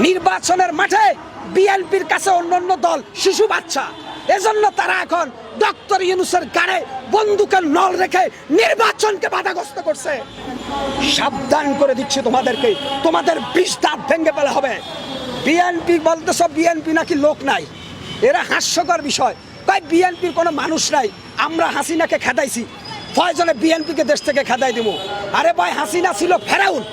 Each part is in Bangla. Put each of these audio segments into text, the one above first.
নির্বাচনের মাঠে বিএনপির কাছে অন্যান্য দল শিশু বাচ্চা, এজন্য তারা এখন ডক্টর ইউনূসের গাড়ে বন্দুকের নল রেখে নির্বাচনকে বাধাগ্রস্ত করছে। সাবধান করে দিচ্ছি তোমাদেরকে, তোমাদের বিষ দাঁত ভেঙে ফেলা হবে। বিএনপি বলতেছ বিএনপি নাকি লোক নাই, এরা হাস্যকর বিষয়। তাই বিএনপির কোনো মানুষ নাই, আমরা হাসিনাকে খেদাইছি, ফয়জলে বিএনপিকে দেশ থেকে খেদাই দিব। আরে ভাই, হাসিনা ছিল ফেরাউন,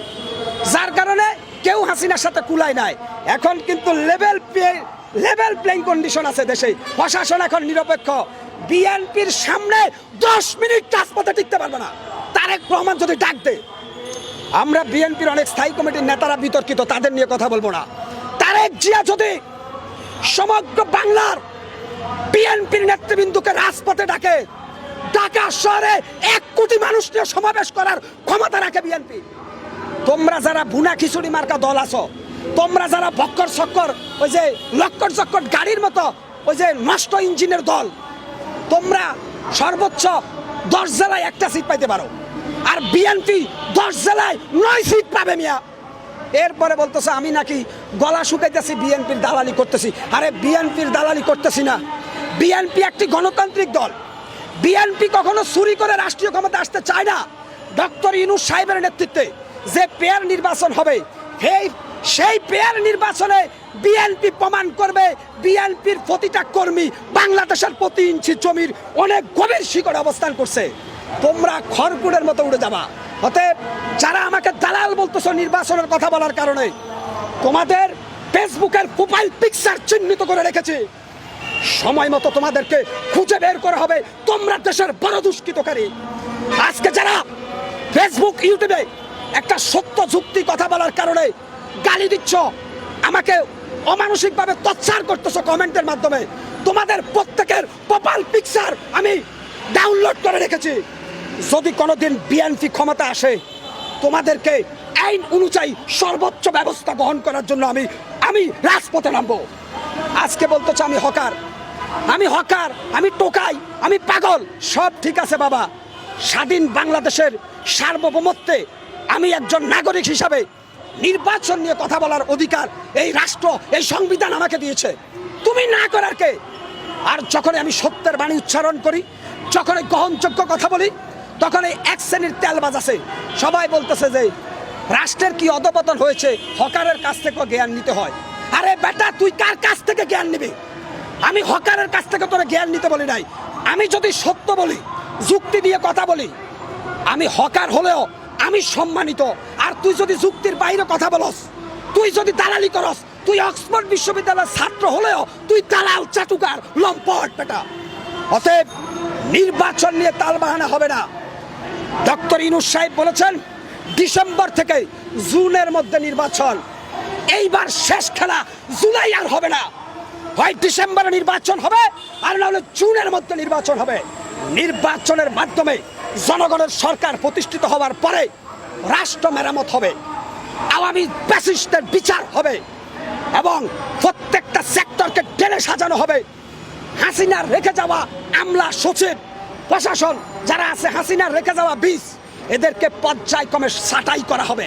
যার কারণে কেউ হাসিনার সাথে কুলায় নাই। এখন কিন্তু লেভেল প্লেইং কন্ডিশন আছে দেশে, প্রশাসন এখন নিরপেক্ষ। বিএনপির সামনে 10 মিনিট রাজপথে টিকতে পারবে না। তারেক রহমান যদি ডাক দে, আমরা বিএনপির অনেক স্থায়ী কমিটির নেতারা বিতর্কিত, তাদের নিয়ে কথা বলবো না। তারেক জিয়া যদি সমগ্র বাংলার বিএনপির নেতৃবৃন্দকে রাজপথে ডাকে, ঢাকা শহরে 1 কোটি মানুষ নিয়ে সমাবেশ করার ক্ষমতা রাখে বিএনপি। তোমরা যারা ভুনা খিচুড়ি মার্কা দল আছো, তোমরা যারা বক্কর চক্কর ওই যে লক্কর চক্কর গাড়ির মতো ওই যে নষ্ট ইঞ্জিনের দল, তোমরা সর্বোচ্চ 10 জেলায় 1টা সিট পাইতে পারো, আর বিএনপি 10 জেলায় 9 সিট পাবে মিয়া। এরপরে বলতেছে আমি নাকি গলা শুকাইতেছি, বিএনপির দালালি করতেছি। আরে বিএনপির দালালি করতেছি না, বিএনপি একটি গণতান্ত্রিক দল। বিএনপি কখনো চুরি করে রাষ্ট্রীয় ক্ষমতা আসতে চায় না। ডক্টর ইউনূস সাহেবের নেতৃত্বে যে পেয়ার নির্বাচন হবে, সেই পেয়ার নির্বাচনে বিএনপি প্রমাণ করবে বিএনপির প্রতিটা কর্মী বাংলাদেশের প্রতি ইঞ্চি জমির অনেক গভীর শিকড়ে অবস্থান করছে। তোমরা খড়কুড়ের মতো উড়ে যাবা। অতএব যারা আমাকে দালাল বলতেছো নির্বাচনের কথা বলার কারণে, তোমাদের ফেসবুকের প্রোফাইল পিকচার চিহ্নিত করে রেখেছি, সময় মতো তোমাদেরকে খুঁজে বের করা হবে। তোমরা দেশের বড় দুষ্কৃতকারী। আজকে যারা ফেসবুক ইউটিউবে একটা সত্য যুক্তি কথা বলার কারণে গালি দিচ্ছ, আমাকে অমানসিকভাবে তৎসার করতেছো কমেন্টের মাধ্যমে, তোমাদের প্রত্যেকের প্রোফাইল পিকচার আমি ডাউনলোড করে রেখেছি। যদি কোনোদিন বিএনপি ক্ষমতা আসে, তোমাদেরকে আইন অনুযায়ী সর্বোচ্চ ব্যবস্থা গ্রহণ করার জন্য আমি রাজপথে নামবো। আজকে বলতেছে আমি হকার, আমি টোকাই, আমি পাগল, সব ঠিক আছে বাবা। স্বাধীন বাংলাদেশের সার্বভৌমত্বে আমি একজন নাগরিক হিসাবে নির্বাচন নিয়ে কথা বলার অধিকার এই রাষ্ট্র, এই সংবিধান আমাকে দিয়েছে। তুমি না করার কে? আর যখন আমি সত্যের বাণী উচ্চারণ করি, যখন গ্রহণযোগ্য কথা বলি, তখন এই 1 শ্রেণীর তেলবাজ আছে, সবাই বলতেছে যে রাষ্ট্রের কি অধপতন হয়েছে, হকারের কাছ থেকে জ্ঞান নিতে হয়। আরে বেটা, তুই কার কাছ থেকে জ্ঞান নিবি? আমি হকারের কাছ থেকে তোরা জ্ঞান নিতে বলি নাই। আমি যদি সত্য বলি, যুক্তি দিয়ে কথা বলি, আমি হকার হলেও আমি সম্মানিত। আর তুই যদি যুক্তির বাইরে কথা বলস, তুই যদি দালালি করস, তুই অক্সফোর্ড বিশ্ববিদ্যালয়ের ছাত্র হলেও তুই দালাল, চাটুকার, লম্পট বেটা। অতএব নির্বাচন নিয়ে তালবাহানা হবে না। ডক্টর ইউনূস সাহেব বলেছেন ডিসেম্বর থেকে জুনের মধ্যে নির্বাচন। এইবার শেষ খেলা, জুলাই আর হবে না। হয় ডিসেম্বরে নির্বাচন হবে, আর না হলে জুনের মধ্যে নির্বাচন হবে। নির্বাচনের মাধ্যমে জনগণের সরকার প্রতিষ্ঠিত হওয়ার পরে রাষ্ট্র মেরামত হবে, আওয়ামী ফ্যাসিস্টদের বিচার হবে, এবং প্রত্যেকটা সেক্টরকে টেনে সাজানো হবে। হাসিনার রেখে যাওয়া আমলা, সচিব, প্রশাসন যারা আছে, হাসিনার রেখে যাওয়া বীজ, এদেরকে পর্যায়ক্রমে ছাঁটাই করা হবে।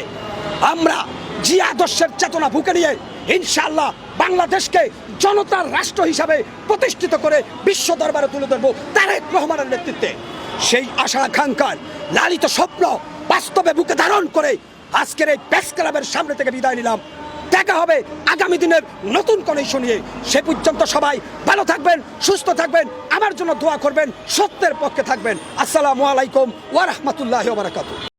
আমরা জিয়া আদর্শের চেতনা বুকে নিয়ে ইনশাআল্লাহ বাংলাদেশকে জনতার রাষ্ট্র হিসাবে প্রতিষ্ঠিত করে বিশ্ব দরবারে তুলে ধরবো তারেক রহমানের নেতৃত্বে। সেই আশা আকাঙ্ক্ষার লালিত স্বপ্ন বাস্তবে বুকে ধারণ করে আজকের এই প্রেস ক্লাবের সামনে থেকে বিদায় নিলাম। দেখা হবে আগামী দিনের নতুন কোনো ইস্যু নিয়ে। সে পর্যন্ত সবাই ভালো থাকবেন, সুস্থ থাকবেন, আমার জন্য দোয়া করবেন, সত্যের পক্ষে থাকবেন। আসসালামু আলাইকুম ওয়া রাহমাতুল্লাহি ওয়া বারাকাতুহু।